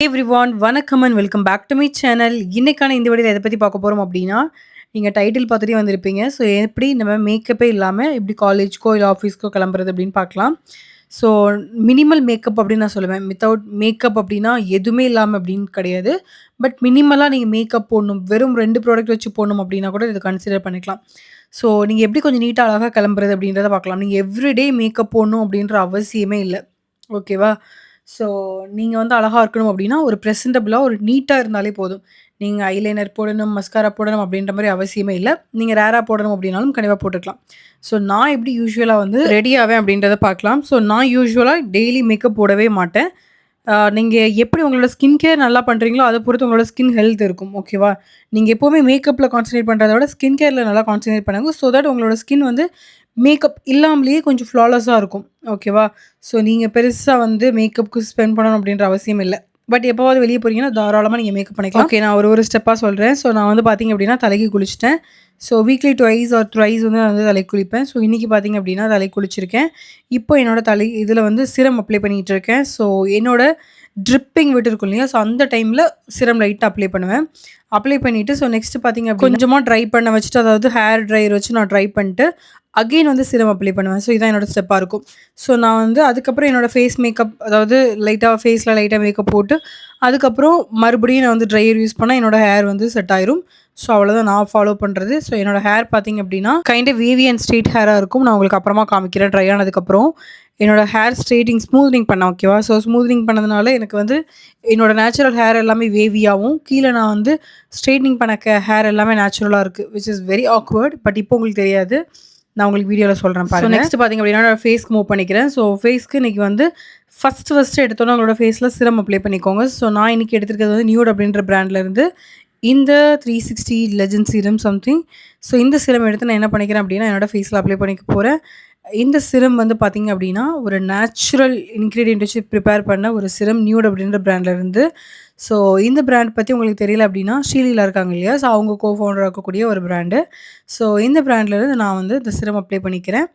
Everyone வணக்கம் and welcome back to my channel. இன்னைக்கான இந்த வீடியோல எத பத்தி பார்க்க போறோம் அப்டின்னா, நீங்க டைட்டில் பார்த்துட்டே வந்திருப்பீங்க. ஸோ எப்படி நம்ம மேக்கப்பே இல்லாம எப்படி காலேஜ்க்கோ, இல்ல ஆஃபீஸ்க்கோ கிளம்புறது அப்படின்னு பார்க்கலாம். ஸோ மினிமல் மேக்கப் அப்படின்னு நான் சொல்லுவேன். வித்தவுட் மேக்கப் அப்படின்னா எதுவுமே இல்லாம அப்படின்னு கிடையாது. பட் மினிமலா நீங்க மேக்கப் போடணும். வெறும் 2 ப்ராடக்ட் வச்சு போடணும் அப்படின்னா கூட இத கன்சிடர் பண்ணிக்கலாம். ஸோ நீங்க எப்படி கொஞ்சம் நீட்டா அழகா கிளம்புறது அப்படின்றத பார்க்கலாம். நீங்க எவ்ரிடே மேக்கப் போடணும் அப்படின்ற அவசியமே இல்ல. ஓகேவா? ஸோ நீங்க வந்து அழகா இருக்கணும் அப்டின்னா, ஒரு பிரசன்டபிளா ஒரு நீட்டா இருந்தாலே போதும். நீங்க ஐலைனர் போடணும், மஸ்காரா போடணும் அப்டின்ற மாரி அவசியமே இல்ல. நீங்க ரேரா போடணும் அப்டின்னாலும் கண்டிப்பா போட்டுக்கலாம். ஸோ நான் எப்படி யூசுவலா வந்து ரெடி ஆவேன் அப்டின்றத பார்க்கலாம். ஸோ நான் யூசுவலா டெய்லி மேக்கப் போடவே மாட்டேன். நீங்க எப்படி உங்களோட ஸ்கின் கேர் நல்லா பண்றீங்களோ, அத பொறுத்து உங்களோட ஸ்கின் ஹெல்த் இருக்கும். ஓகேவா? நீங்க எப்பவுமே மேக்கப்ல கான்சன்ட்ரேட் பண்றத விட, ஸ்கின் கேர்ல நல்லா கான்சன்ட்ரேட் பண்ணுங்க. ஸோ தட் உங்களோட ஸ்கின் வந்து மேக்கப் இல்லாமலேயே கொஞ்சம் ஃப்ளாலெஸ்ஸா இருக்கும். ஓகேவா? ஸோ நீங்க பெருசா வந்து மேக்கப்க்கு ஸ்பெண்ட் பண்ணணும் அப்டின்ற அவசியம் இல்ல. பட் எப்பவாவது வெளிய போறீங்கன்னா, தாராளமா நீங்க மேக்கப் பண்ணிக்கலாம். ஓகே, நான் ஒரு ஸ்டெப்பா சொல்றேன். ஸோ நான் வந்து பார்த்தீங்க அப்டின்னா, தலைக்கு குளிச்சுட்டேன். So weekly twice or thrice வந்து நான் வந்து தலைக்கு குளிப்பேன். ஸோ இன்னைக்கு பார்த்தீங்க அப்டின்னா, தலைக்கு குளிச்சிருக்கேன். இப்போ என்னோட இதில வந்து சிரம் அப்ளை பண்ணிட்டு இருக்கேன். ஸோ என்னோட ட்ரிப்பிங் விட்டுருக்கும் இல்லையா? ஸோ அந்த டைம்ல சிரம் லைட்டா அப்ளை பண்ணுவேன். அப்ளை பண்ணிட்டு ஸோ நெக்ஸ்ட் பார்த்தீங்க அப்டின்னா, கொஞ்சமா ட்ரை பண்ண வச்சுட்டு, அதாவது ஹேர் ட்ரையர் வச்சு நான் ட்ரை பண்ணிட்டு, அகைன் வந்து சிரம் அப்ளை பண்ணுவேன். ஸோ இதான் என்னோட ஸ்டெப்பா இருக்கும். ஸோ நான் வந்து அதுக்கப்புறம் என்னோட ஃபேஸ் மேக்கப், அதாவது ஃபேஸ்ல லைட்டா மேக்கப் போட்டு, அதுக்கப்புறம் மறுபடியும் நான் வந்து ட்ரையர் யூஸ் பண்ணா என்னோட ஹேர் வந்து செட் ஆயிரும். ஸோ அவ்வளோதான் நான் ஃபாலோ பண்றது. ஸோ என்னோட ஹேர் பார்த்தீங்க அப்டின்னா, kind of wavy and straight ஹேரா இருக்கும். நான் உங்களுக்கு அப்புறமா காமிக்கிறேன் ட்ரை ஆனதுக்கப்புறம். என்னோட ஹேர் ஸ்மூத்னிங் பண்ணேன். ஓகேவா? ஸோ ஸ்மூத்னிங் பண்ணதுனால எனக்கு வந்து என்னோட நேச்சுரல் ஹேர் எல்லாமே வேவியாவும், கீழ நான் வந்து ஸ்ட்ரெய்ட்னிங் பண்ண ஹேர் எல்லாமே நேச்சுரலா இருக்கு. Which is very awkward. But இப்போ உங்களுக்கு தெரியாது. நான் உங்களுக்கு வீடியோல சொல்றேன் பாருங்க. நெக்ஸ்ட் பார்த்தீங்க அப்டின்னா, நான் ஃபேஸ்க்கு மூவ் பண்ணிக்கிறேன். ஸோ ஃபேஸ்க்கு இன்னைக்கு வந்து ஃபர்ஸ்ட் எடுத்தோனே உங்களோட ஃபேஸ்ல சிரம் அப்ளை பண்ணிக்கோங்க. ஸோ நான் இன்னைக்கு எடுத்திருக்கிறது வந்து நியூட் அப்டின்ற பிராண்ட்ல இருந்து இந்த 360 லெஜண்ட் சீரம் சம்திங். ஸோ இந்த சீரம் எடுத்து நான் என்ன பண்ணிக்கிறேன் அப்டின்னா, என்னோட ஃபேஸ்ல அப்ளை பண்ணிக்க போறேன். இந்த சிரம் வந்து பார்த்தீங்க அப்டின்னா, ஒரு நேச்சுரல் இன்கிரீடியன்ட் வச்சு ப்ரிப்பேர் பண்ண ஒரு சிரம் நியூட் அப்டின்ற பிராண்ட்ல இருந்து. ஸோ இந்த பிராண்ட் பத்தி உங்களுக்கு தெரியல அப்டின்னா, ஸ்ரீலீலா இருக்காங்க இல்லையா? ஸோ அவங்க ஃபவுண்டரா இருக்கக்கூடிய ஒரு பிராண்டு. ஸோ இந்த பிராண்ட்ல இருந்து நான் வந்து இந்த சிரம் அப்ளை பண்ணிக்கிறேன்.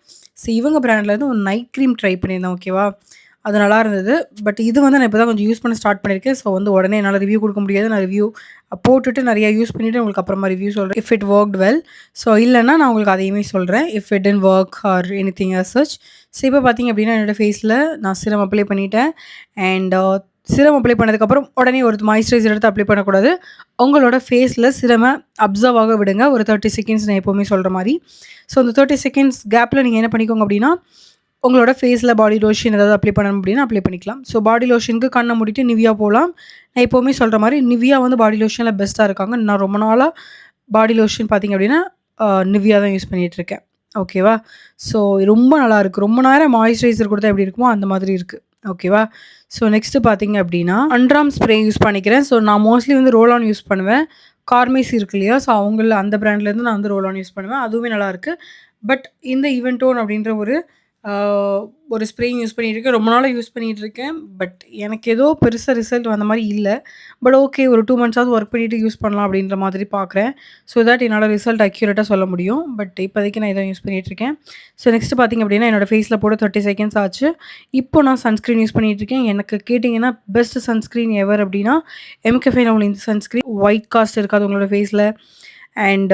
ஸோ இவங்க பிராண்ட்ல இருந்து ஒரு நைட் கிரீம் ட்ரை பண்ணியிருந்தேன். ஓகேவா? அது நல்லா இருந்தது. பட் இது வந்து நான் இப்ப தான் கொஞ்சம் யூஸ் பண்ண ஸ்டார்ட் பண்ணியிருக்கேன். ஸோ வந்து உடனே என்னால ரிவ்யூ குடுக்க முடியாது. நான் ரிவ்யூ போட்டுட்டு நெறைய யூஸ் பண்ணிட்டு உங்களுக்கு அப்புறமா ரிவ்யூ சொல்றேன். If it worked well. So இல்லன்னா நான் உங்களுக்கு அதையுமே சொல்றேன். If it didn't work or anything as such. So இப்ப பார்த்தீங்க அப்டின்னா, என்னோட ஃபேஸ்ல நான் சிரம் அப்ளை பண்ணிட்டேன். அண்ட் சிரம் அப்ளை பண்ணதுக்கப்புறம் உடனே ஒரு மாய்ஸ்சரைசர் எடுத்து அப்ளை பண்ணக்கூடாது. உங்களோட ஃபேஸ்ல சிரம அப்சர்வ் ஆக விடுங்க. ஒரு 30 செகண்ட்ஸ் நான் எப்பவுமே சொல்ற மாரி. ஸோ அந்த 30 செகண்ட்ஸ் கேப்ல நீங்க என்ன பண்ணிக்கோங்க அப்டின்னா, உங்களோட ஃபேஸ்ல பாடி லோஷன் ஏதாவது அப்ளை பண்ணணும் அப்டின்னா அப்ளை பண்ணிக்கலாம். ஸோ பாடி லோஷனுக்கு கண்ண மூடிட்டு நிவியா போலாம். நான் எப்பவுமே சொல்ற மாரி நிவியா வந்து பாடி லோஷன்ல பெஸ்ட்டா இருக்காங்க. நான் ரொம்ப நாளா பாடி லோஷன் பார்த்தீங்க அப்டின்னா, நிவியா தான் யூஸ் பண்ணிட்டு இருக்கேன். ஓகேவா? ஸோ ரொம்ப நல்லாயிருக்கு. ரொம்ப நேரம் மாய்ஸ்சரைசர் குடுத்தா எப்டி இருக்குமோ அந்த மாதிரி இருக்கு. ஓகேவா? ஸோ நெக்ஸ்ட் பார்த்தீங்க அப்டின்னா, அண்ட்ராம் ஸ்ப்ரே யூஸ் பண்ணிக்கிறேன். ஸோ நான் மோஸ்ட்லி வந்து ரோல் ஆன் யூஸ் பண்ணுவேன். கார்மேசி இருக்கு இல்லையா? ஸோ அவங்கள அந்த பிராண்ட்லேருந்து நான் வந்து ரோல் ஆன் யூஸ் பண்ணுவேன். அதுவுமே நல்லாயிருக்கு. பட் இந்த ஈவன்டோன் அப்டின்ற ஆ ஒரு ஸ்ப்ரேயிங் யூஸ் பண்ணிட்டு இருக்கேன். ரொம்ப நாளா யூஸ் பண்ணிட்டு இருக்கேன். பட் எனக்கு ஏதோ பெருசா ரிசல்ட் வந்த மாரி இல்ல. பட் ஓகே, ஒரு 2 மந்த்ஸாவது ஒர்க் பண்ணிட்டு யூஸ் பண்ணலாம் அப்டின்ற மாதிரி பார்க்குறேன். ஸோ தட் என்னால ரிசல்ட் அக்யூரேட்டா சொல்ல முடியும். பட் இப்போதைக்கு நான் இதான் யூஸ் பண்ணிட்டு இருக்கேன். ஸோ நெக்ஸ்ட் பார்த்தீங்க அப்டின்னா, என்னோட ஃபேஸ்ல போட்டு 30 செகண்ட்ஸ் ஆச்சு. இப்போ நான் சன்ஸ்கிரீன் யூஸ் பண்ணிட்டு இருக்கேன். எனக்கு கேட்டீங்கன்னா, பெஸ்ட் சன்ஸ்கிரீன் எவர் அப்டின்னா, எம்கஃபே இந்த சன்ஸ்கிரீன் ஒயிட் காஸ்ட் இருக்காது உங்களோட ஃபேஸ்ல. அண்ட்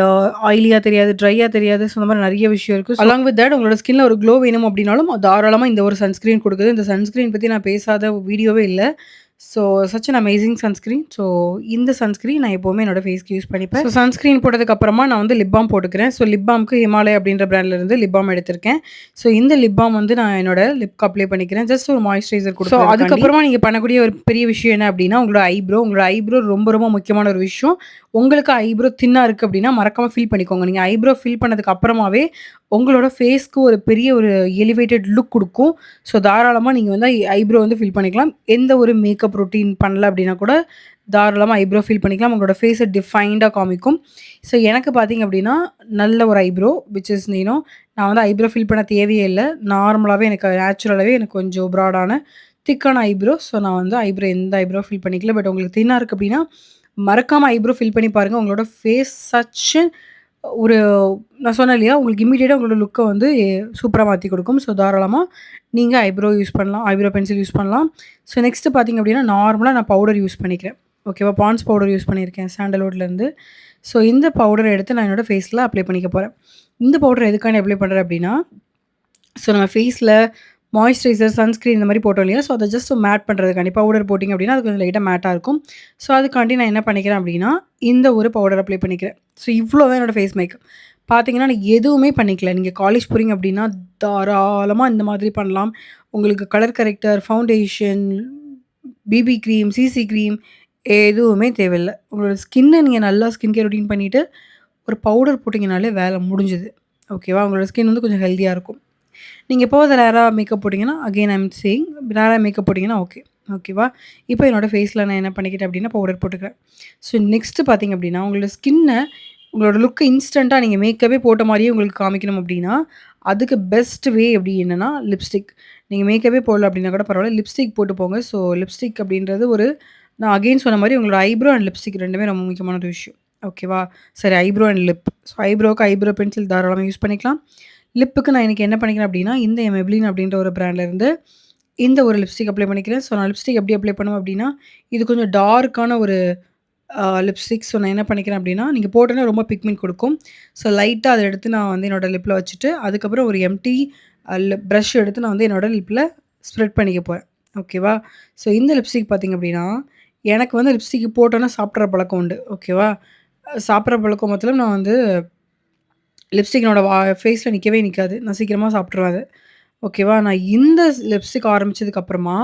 ஆயிலியா தெரியாது, ட்ரையா தெரியாது. ஸோ இந்த மாரி நெறைய விஷயம் இருக்கு. அலாங் வித் தட் உங்களோட ஸ்கின்ல ஒரு க்ளோ வேணும் அப்டின்னாலும், தாராளமா இந்த ஒரு சன்ஸ்கிரீன் குடுக்குது. இந்த சன்ஸ்கிரீன் பத்தி நான் பேசாத வீடியோவே இல்ல. So such an amazing sunscreen. So இந்த சன்ஸ்கிரீன் நான் எப்பவுமே என்னோட ஃபேஸ்க்கு யூஸ் பண்ணிப்பேன். ஸோ சன்ஸ்கிரீன் போட்டதுக்கு அப்புறமா நான் வந்து லிப் பாம் போட்டுக்கிறேன். ஸோ லிப் பாம்க்கு ஹிமாலயா அப்டின்ற பிராண்ட்ல இருந்து லிப் பாம் எடுத்திருக்கேன். ஸோ இந்த லிப் பாம் வந்து நான் என்னோட லிப்க்கு அப்ளை பண்ணிக்கிறேன். ஜஸ்ட் ஒரு மாய்ஸ்சரைசர் குடுக்குறேன். ஸோ அதுக்கப்புறமா நீங்க பண்ணக்கூடிய ஒரு பெரிய விஷயம் என்ன அப்டின்னா, உங்களோட ஐப்ரோ ரொம்ப ரொம்ப முக்கியமான ஒரு விஷயம். உங்களுக்கு ஐப்ரோ தின்னா இருக்கு அப்டின்னா, மறக்காம ஃபில் பண்ணிக்கோங்க. நீங்க ஐப்ரோ ஃபில் பண்ணதுக்கு அப்புறமாவே உங்களோட ஃபேஸ்க்கு ஒரு பெரிய ஒரு எலிவேட்டட் லுக் குடுக்கும். ஸோ தாராளமா நீங்க வந்து ஐப்ரோ வந்து ஃபில் பண்ணிக்கலாம். எந்த ஒரு மேக்கப் ரொட்டீன் பண்ணல அப்டின்னா கூட, தாராளமா ஐப்ரோ ஃபில் பண்ணிக்கலாம். உங்களோட ஃபேஸ டிஃபைன்டா காமிக்கும். ஸோ எனக்கு பார்த்தீங்க அப்டின்னா, நல்ல ஒரு ஐப்ரோ விச் இஸ் நான் வந்து ஐப்ரோ ஃபில் பண்ண தேவையே இல்ல. நார்மலாவே எனக்கு நேச்சுரலாவே எனக்கு கொஞ்சம் ப்ராடான திக்கான ஐப்ரோ. ஸோ நான் வந்து எந்த ஐப்ரோ ஃபில் பண்ணிக்கல. பட் உங்களுக்கு தின்னா இருக்கு அப்டின்னா, மறக்காம ஐப்ரோ ஃபில் பண்ணி பாருங்க. உங்களோட ஃபேஸ் சச் ஒரு நான் சொன்னேன் இல்லையா, உங்களுக்கு இம்மீடியட்டா உங்களோட லுக்க வந்து சூப்பரா மாத்தி கொடுக்கும். ஸோ தாராளமா நீங்க ஐப்ரோ யூஸ் பண்ணலாம். ஐப்ரோ பென்சில் யூஸ் பண்ணலாம். ஸோ நெக்ஸ்ட்டு பார்த்தீங்க அப்படின்னா, நார்மலா நான் பவுடர் யூஸ் பண்ணிக்கிறேன். ஓகேவா? பாண்ட்ஸ் பவுடர் யூஸ் பண்ணியிருக்கேன் சாண்டல்வுட்லேருந்து. ஸோ இந்த பவுடர எடுத்து நான் என்னோட ஃபேஸ்ல அப்ளை பண்ணிக்க போறேன். இந்த பவுடர் எதுக்காண்டி அப்ளை பண்றேன் அப்படின்னா, ஸோ நம்ம ஃபேஸ்ல மாய்ஸ்சரைசர், சன்ஸ்கிரீன் இந்த மாரி போட்டோம் இல்லையா? ஸோ அத ஜஸ்ட் மேட் பண்றதுக்காண்டி பவுடர் போட்டிங்க அப்படின்னா, அது கொஞ்சம் லைட்டா மேட்டா இருக்கும். ஸோ அதுக்காண்டி நான் என்ன பண்ணிக்கிறேன் அப்படின்னா, இந்த ஒரு பவுடர் அப்ளை பண்ணிக்கிறேன். ஸோ இவ்வளோ தான் என்னோட ஃபேஸ் மேக்கப். பார்த்தீங்கன்னா, நான் எதுவுமே பண்ணிக்கல. நீங்க காலேஜ் போறீங்க அப்படின்னா, தாராளமா இந்த மாதிரி பண்ணலாம். உங்களுக்கு colour character, foundation, BB cream, CC cream எதுவுமே தேவையில்ல. உங்களோட ஸ்கின்ன நீங்க நல்லா ஸ்கின் கேர் ரொட்டீன் பண்ணிட்டு, ஒரு பவுடர் போட்டிங்கனாலே வேலை முடிஞ்சுது. ஓகேவா? உங்களோட ஸ்கின் வந்து கொஞ்சம் ஹெல்தியா இருக்கும். நீங்க எப்போவாது ரேரா மேக்கப் போட்டிங்கன்னா, அகைன் ஐ அம் சேயிங் ரேரா மேக்கப் போட்டிங்கன்னா ஓகே. ஓகேவா? இப்போ என்னோட ஃபேஸ்ல நான் என்ன பண்ணிக்கிட்டேன் அப்படின்னா, பவுடர் போட்டுக்கிறேன். ஸோ நெக்ஸ்ட்டு பார்த்தீங்க அப்படின்னா, உங்களோட ஸ்கின்ன உங்களோட லுக்க இன்ஸ்டன்ட்டா நீங்க மேக்கப்பே போட்ட மாரியே உங்களுக்கு காமிக்கணும் அப்படின்னா, அதுக்கு பெஸ்ட் வே எப்படி என்னன்னா, லிப்ஸ்டிக். நீங்க மேக்கப்பே போடல அப்படின்னா கூட பரவாயில்ல. லிப்ஸ்டிக் போட்டு போங்க. ஸோ லிப்ஸ்டிக் அப்படின்றது ஒரு நான் அகைன் சொன்ன மாரி உங்களோட ஐப்ரோ அண்ட் லிப்ஸ்டிக் 2மே ரொம்ப முக்கியமான ஒரு விஷயம். ஓகேவா? சரி ஐப்ரோ அண்ட் லிப். ஸோ ஐப்ரோவுக்கு ஐப்ரோ பென்சில் தாராளமா யூஸ் பண்ணிக்கலாம். லிப்புக்கு நான் இன்னைக்கு என்ன பண்ணிக்கிறேன் அப்படின்னா, இந்த Maybelline அப்படின்ற ஒரு பிராண்ட்லேருந்து இந்த ஒரு லிப்ஸ்டிக் அப்ளை பண்ணிக்கிறேன். ஸோ நான் லிப்ஸ்டிக் எப்படி அப்ளை பண்ணுவேன் அப்படின்னா, இது கொஞ்சம் டார்க்கான ஒரு லிப்ஸ்டிக். ஸோ நான் என்ன பண்ணிக்கிறேன் அப்படின்னா, நீங்க போட்டோனே ரொம்ப பிக்மெண்ட் குடுக்கும். ஸோ லைட்டா அத எடுத்து நான் வந்து என்னோட லிப்ல வச்சுட்டு, அதுக்கப்புறம் ஒரு எம்ப்டி பிரஷ் எடுத்து நான் வந்து என்னோட லிப்ல ஸ்ப்ரெட் பண்ணிக்க போறேன். ஓகேவா? ஸோ இந்த லிப்ஸ்டிக் பார்த்தீங்க அப்படின்னா, எனக்கு வந்து லிப்ஸ்டிக் போட்டோனே சாப்பிட்ற பழக்கம் உண்டு. ஓகேவா? சாப்பிட்ற பழக்கம் மொத்தல நான் வந்து லிப்ஸ்டிக் என்னோட ஃபேஸ்ல நிக்கவே நிக்காது. நான் சீக்கிரமா சாப்பிட்டுருவேன் அத. ஓகேவா? நான் இந்த லிப்ஸ்டிக் ஆரம்பிச்சதுக்கு அப்புறமா,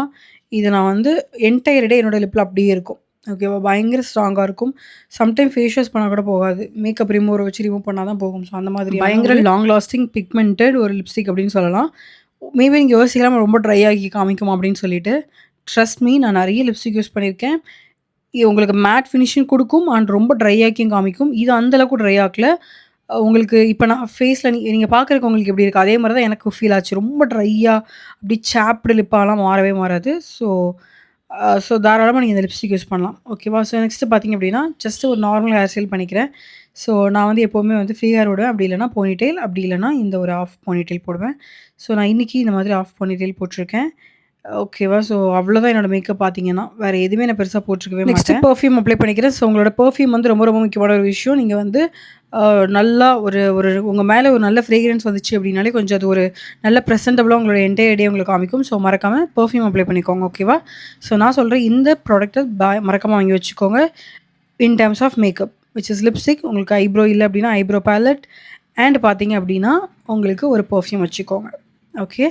இத நான் வந்து என்டையர் டே என்னோட லிப்ல அப்படியே இருக்கும். ஓகேவா? பயங்கர ஸ்ட்ராங்கா இருக்கும். சம்டைம் ஃபேஸ் வாஷ் பண்ணா கூட போகாது. மேக்கப் ரிமூவர வச்சு ரிமூவ் பண்ணா தான் போகும். ஸோ அந்த மாதிரியான பயங்கர லாங் லாஸ்டிங் பிக்மென்டட் ஒரு லிப்ஸ்டிக் அப்படின்னு சொல்லலாம். மேபி நீங்க யோசிக்கலாம் ரொம்ப ட்ரை ஆகி காமிக்குமா அப்படின்னு சொல்லிட்டு. ட்ரஸ்ட் மீ நான் நெறைய லிப்ஸ்டிக் யூஸ் பண்ணியிருக்கேன். இது உங்களுக்கு மேட் ஃபினிஷிங் குடுக்கும் அண்ட் ரொம்ப ட்ரை ஆக்கியும் காமிக்கும். இது அந்த அளவுக்கு ட்ரை ஆக்கல. உங்களுக்கு இப்ப நான் ஃபேஸ்ல நீங்க பார்க்கறதுக்கு உங்களுக்கு எப்படி இருக்கு? அதே மாரி தான் எனக்கு ஃபீல் ஆச்சு. ரொம்ப ட்ரையா அப்படி சாப்டு லிப்பாலாம் மாறவே மாறாது. ஸோ தாராளமா நீங்க இந்த லிப்ஸ்டிக் யூஸ் பண்ணலாம். ஓகேவா? ஸோ நெக்ஸ்ட் பார்த்தீங்க அப்படின்னா, ஜஸ்ட் ஒரு நார்மல் ஹேர் ஸ்டைல் பண்ணிக்கிறேன். ஸோ நான் வந்து எப்பவுமே வந்து ஃப்ரீ ஹேர் விடுவேன். அப்படி இல்லன்னா போனிடெயில், அப்படி இல்லன்னா இந்த ஒரு ஆஃப் போனிடெயில் போடுவேன். ஸோ நான் இன்னைக்கு இந்த மாதிரி ஆஃப் போனிடெயில் போட்டுருக்கேன். ஓகேவா? ஸோ அவ்வளோதான் என்னோட மேக்கப் பார்த்தீங்கன்னா. வேற எதுவுமே நான் பெருசா போட்டுருக்கவே மாட்டேன். நெக்ஸ்ட் பெர்ஃப்யூம் அப்ளை பண்ணிக்கிறேன். ஸோ உங்களோட பெர்ஃப்யூம் வந்து ரொம்ப ரொம்ப முக்கியமான ஒரு விஷயம். நீங்க வந்து நல்லா ஒரு ஒரு உங்க மேல ஒரு நல்ல ஃப்ரேக்ரன்ஸ் வந்துச்சு அப்டின்னாலே கொஞ்சம் அது ஒரு நல்ல பிரசன்டபிளா உங்களோட என்டையர் டே உங்களுக்கு காமிக்கும். ஸோ மறக்காம பெர்ஃப்யூம் அப்ளை பண்ணிக்கோங்க. ஓகேவா? ஸோ நான் சொல்றேன் இந்த ப்ராடக்ட்ட மறக்காம வாங்கி வச்சுக்கோங்க. In terms of makeup which is lipstick உங்களுக்கு ஐப்ரோ இல்ல அப்டின்னா ஐப்ரோ பேலட் அண்ட் பார்த்தீங்க அப்டின்னா உங்களுக்கு ஒரு பெர்ஃப்யூம் வச்சுக்கோங்க. ஓகே.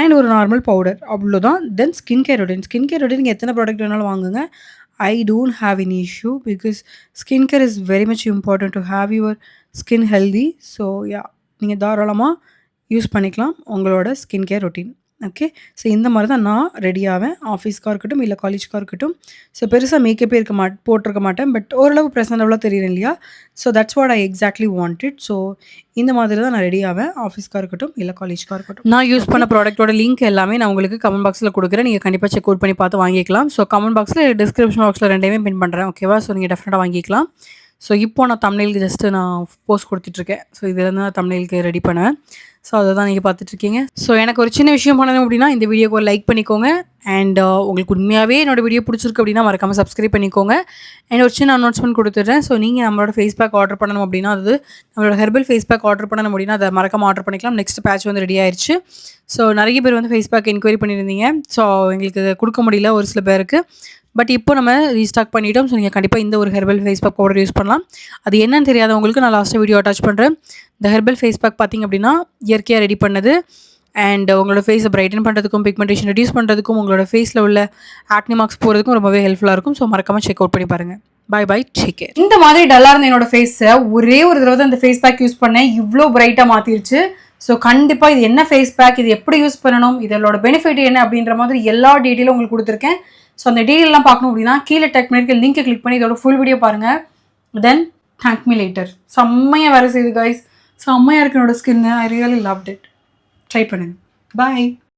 அண்ட் ஒரு நார்மல் பவுடர் அவ்வளோதான். Then skin care routine. Skin care routine நீங்க எத்தன ப்ராடக்ட் வேணாலும் வாங்குங்க. I don't have any issue because skin care is very much important to have your skin healthy. So ya நீங்க தாராளமா use பண்ணிக்கலாம் உங்களோட skin care routine. Okay. So இந்த மாரி தான் நான் ரெடி ஆவேன். ஆஃபீஸ்க்கா இருக்கட்டும், இல்ல காலேஜ்க்கா இருக்கட்டும். ஸோ பெருசா மேக்கப்பே போட்டிருக்க மாட்டேன். பட் ஓரளவு பிரசன்டபிளா தெரியிறேன் இல்லையா? So that's what I exactly wanted. So இந்த மாதிரி தான் நான் ரெடி ஆவேன். ஆஃபீஸ்க்கா இருக்கட்டும், இல்ல காலேஜ்க்கா இருக்கட்டும். நான் யூஸ் பண்ண ப்ராடக்ட்டோட லிங்க் எல்லாமே நான் உங்களுக்கு கமெண்ட் பாக்ஸ்ல குடுக்குறேன். நீங்க கண்டிப்பா செக் அவுட் பண்ணி பார்த்து வாங்கிக்கலாம். ஸோ கமெண்ட் பாக்ஸ்ல, டிஸ்கிரிப்ஷன் பாக்ஸ்ல 2யுமே பின் பண்றேன். ஓகேவா? ஸோ நீங்க டெஃபினட்டா வாங்கிக்கலாம். ஸோ இப்போ நான் தம்ப்நெயிலுக்கு ஜஸ்ட் நான் போஸ்ட் குடுத்துட்டுருக்கேன். ஸோ இதுலேருந்து நான் தம்ப்நெயிலுக்கு ரெடி பண்ணுவேன். ஸோ அத தான் நீங்க பார்த்துட்டுருக்கீங்க. ஸோ எனக்கு ஒரு சின்ன விஷயம் பண்ணணும் அப்படின்னா, இந்த வீடியோக்கு ஒரு லைக் பண்ணிக்கோங்க. அண்ட் உங்களுக்கு உண்மையாவே என்னோட வீடியோ பிடிச்சிருக்கு அப்படின்னா மறக்காம சப்ஸ்கிரைப் பண்ணிக்கோங்க. அண்ட் ஒரு சின்ன அனௌன்ஸ்மென்ட் குடுத்துடுறேன். ஸோ நீங்க நம்மளோட ஃபேஸ் பேக் ஆர்டர் பண்ணணும் அப்படின்னா, அது நம்மளோட ஹெர்பல் ஃபேஸ் பேக் ஆர்டர் பண்ணணும் அப்படின்னா, அத மறக்காம ஆர்டர் பண்ணிக்கலாம். நெக்ஸ்ட் பேட்ச் வந்து ரெடி ஆயிருச்சு. ஸோ நெறைய பேர் வந்து ஃபேஸ் பேக் என்கொயரி பண்ணியிருந்தீங்க. ஸோ எங்களுக்கு குடுக்க முடியல ஒரு சில பேருக்கு. பட் இப்போ நம்ம ரீஸ்டாக் பண்ணிட்டோம். ஸோ நீங்க கண்டிப்பா இந்த ஒரு herbal face pack powder use பண்ணலாம். அது என்னன்னு தெரியாதவங்களுக்கு நான் லாஸ்ட்டா வீடியோ அட்டாச் பண்றேன். இந்த ஹெர்பல் ஃபேஸ் பேக் பார்த்தீங்க அப்படின்னா, இயற்கையா ரெடி பண்ணது. அண்ட் உங்களோட ஃபேஸை பிரைட்டன் பண்ணுறதுக்கும், பிக்மெண்டேஷன் ரெடியூஸ் பண்ணுறதுக்கும், உங்களோட ஃபேஸில் உள்ள ஆக்னி மார்க்ஸ் போகிறதுக்கும் ரொம்பவே ஹெல்ப்ஃபுல்லாக இருக்கும். ஸோ மறக்காம செக் அவுட் பண்ணி பாருங்க. Bye bye, take care. இந்த மாதிரி டல்லா இருந்த என்னோட ஃபேஸை ஒரே ஒரு தடவை தான் இந்த ஃபேஸ் பேக் யூஸ் பண்ணேன். இவ்வளோ பிரைட்டாக மாற்றிருச்சு. ஸோ கண்டிப்பாக இது என்ன ஃபேஸ் பேக், இது எப்படி யூஸ் பண்ணணும், இதோட பெனிஃபிட் என்ன அப்படின்ற மாதிரி எல்லா டீட்டெயிலும் உங்களுக்கு கொடுத்துருக்கேன். ஸோ அந்த டீட்டெயிலாம் பார்க்கணும் அப்படின்னா கீழே டெக் பண்ணிருக்க லிங்கை கிளிக் பண்ணி இதோட ஃபுல் வீடியோ பாருங்கள். தென் தேங்க் மீ லேட்டர். செம்மையாக வேலை செய்யுது கைஸ். செம்மையாக இருக்கு என்னோட skin. I really loved it. Try பண்ணுங்க. பாய்.